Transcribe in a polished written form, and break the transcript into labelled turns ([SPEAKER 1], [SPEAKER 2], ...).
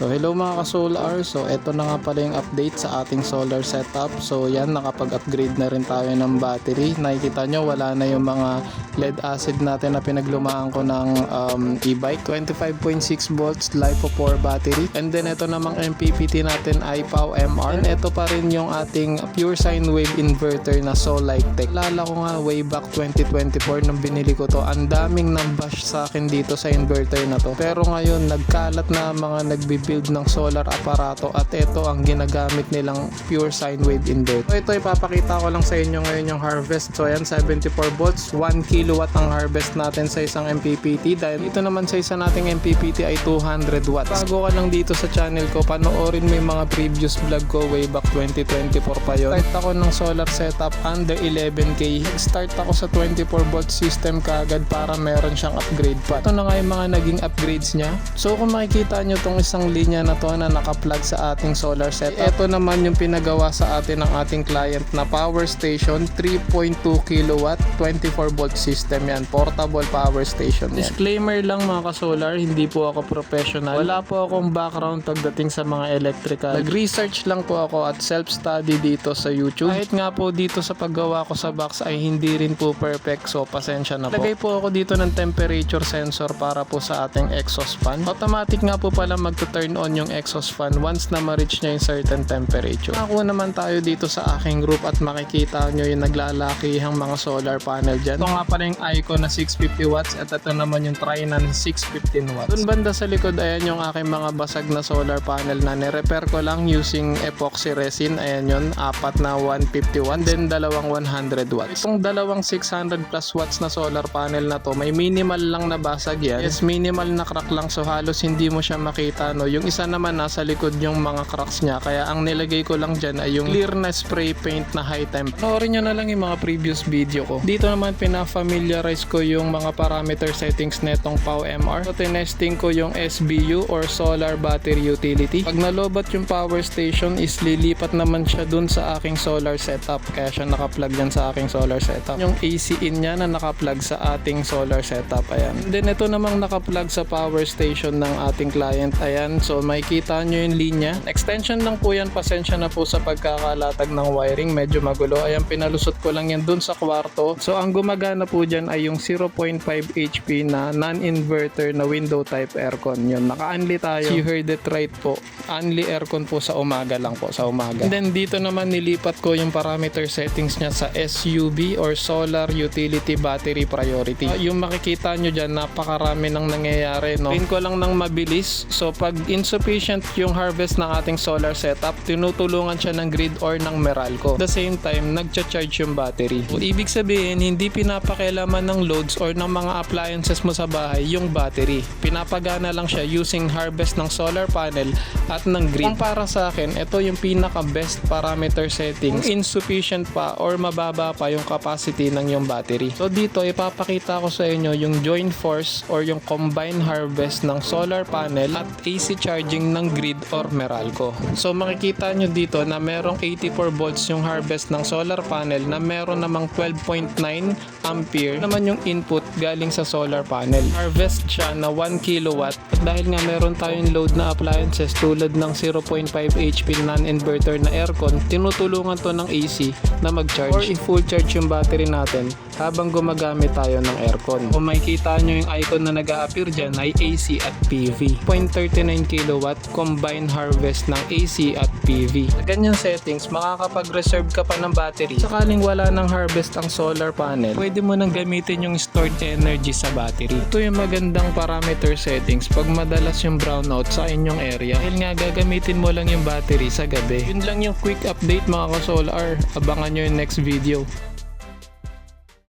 [SPEAKER 1] So hello mga ka-solar, so eto na nga pala yung update sa ating solar setup. So yan, nakapag-upgrade na rin tayo ng battery. Nakikita nyo wala na yung mga lead acid natin na pinaglumaan ko ng e-bike. 25.6 volts LiPo4 battery. And then eto namang MPPT natin ay POW-MR. And eto pa rin yung ating pure sine wave inverter na Solitech. Lala ko nga way back 2024 nung binili ko to, ang daming nambash sa akin dito sa inverter na to. Pero ngayon nagkalat na mga nagbi-build ng solar aparato at ito ang ginagamit nilang pure sine wave inverter. So ito ipapakita ko lang sa inyo ngayon yung harvest. So ayan, 74 volts, 1 kilowatt ang harvest natin sa isang MPPT. Dahil ito naman sa isa nating MPPT ay 200 watts. Bago ka lang dito sa channel ko, panoorin mo yung mga previous vlog ko way back 2024 pa yun. Start ako ng solar setup under 11K. Start ako sa 24 volt system kagad para meron siyang upgrade pa. Ito na nga yung mga naging upgrades niya. So kung makikita nyo itong isang linya na to na naka-plug sa ating solar setup, ito naman yung pinagawa sa atin ng ating client na power station, 3.2 kilowatt 24 volt system yan, portable power station yan. Disclaimer lang mga ka-solar, hindi po ako professional, wala po akong background pagdating sa mga electrical. Nag-research lang po ako at self-study dito sa YouTube. Kahit nga po dito sa paggawa ko sa box ay hindi rin po perfect, so pasensya na po. Lagay po ako dito ng temperature sensor para po sa ating exhaust fan. Automatic nga po pala mag-turn on yung exhaust fan once na ma-reach niya yung certain temperature. Ako naman tayo dito sa aking group at makikita nyo yung naglalakihang mga solar panel dyan. Ito nga pala yung icon na 650 watts at ito naman yung Trinan 615 watts. Doon banda sa likod, ayan yung aking mga basag na solar panel na nirepair ko lang using epoxy resin. Ayan yun, apat na 151, then dalawang 100 watts. Itong dalawang 600 plus watts na solar panel na to, may minimal lang na basag yan. Yes, minimal na crack lang, so halos hindi mo siya makita, no. Yung isa naman nasa likod yung mga cracks niya, kaya ang nilagay ko lang dyan ay yung clear na spray paint na high temp. Panoorin nyo na lang yung mga previous video ko. Dito naman pinafamiliarize ko yung mga parameter settings netong POW-MR. So tinesting ko yung SBU or Solar Battery Utility. Pag nalobat yung power station is lilipat naman siya dun sa aking solar setup, kaya siya nakaplug yan sa aking solar setup. Yung AC in niya na nakaplug sa ating solar setup, ayan. And then ito namang nakaplug sa power station ng ating client, ayan. So makikita nyo yung linya. Extension lang po yan, pasensya na po sa pagkakalatag ng wiring, medyo magulo. Ayan, pinalusot ko lang yan dun sa kwarto. So ang gumagana po dyan ay yung 0.5 HP na non-inverter na window type aircon. Yun, naka-unli tayo. You heard it right po. Unli aircon po sa umaga lang po, sa umaga. And then dito naman nilipat ko yung parameter settings niya sa SUB or Solar Utility Battery Priority. Yung makikita nyo dyan, napakarami nang nangyayari, no? Pin ko lang ng mabilis. So pag insufficient yung harvest ng ating solar setup, tinutulungan siya ng grid or ng Meralco. At the same time, nagcha-charge yung battery. So, ibig sabihin, hindi pinapakailaman ng loads or ng mga appliances mo sa bahay yung battery. Pinapagana lang siya using harvest ng solar panel at ng grid. Kung para sa akin, ito yung pinaka-best parameter settings. Kung insufficient pa or mababa pa yung capacity ng yung battery. So dito, ipapakita ko sa inyo yung joint force or yung combined harvest ng solar panel at AC charging ng grid or Meralco. So makikita nyo dito na merong 84 volts yung harvest ng solar panel na meron namang 12.9 ampere naman yung input galing sa solar panel. Harvest siya na 1 kilowatt at dahil nga meron tayong load na appliances tulad ng 0.5 HP non-inverter na aircon, tinutulungan to ng AC na mag-charge or i-full charge yung battery natin habang gumagamit tayo ng aircon. Kung makikita nyo yung icon na nag-a-appear dyan ay AC at PV. 0.39 kilowatt combined harvest ng AC at PV. Sa ganyang settings, makakapag-reserve ka pa ng battery. Sakaling wala ng harvest ang solar panel, pwede mo nang gamitin yung stored energy sa battery. Ito yung magandang parameter settings pag madalas yung brownout sa inyong area. Dahil nga gagamitin mo lang yung battery sa gabi. Yun lang yung quick update mga ka-solar. Abangan nyo yung next video.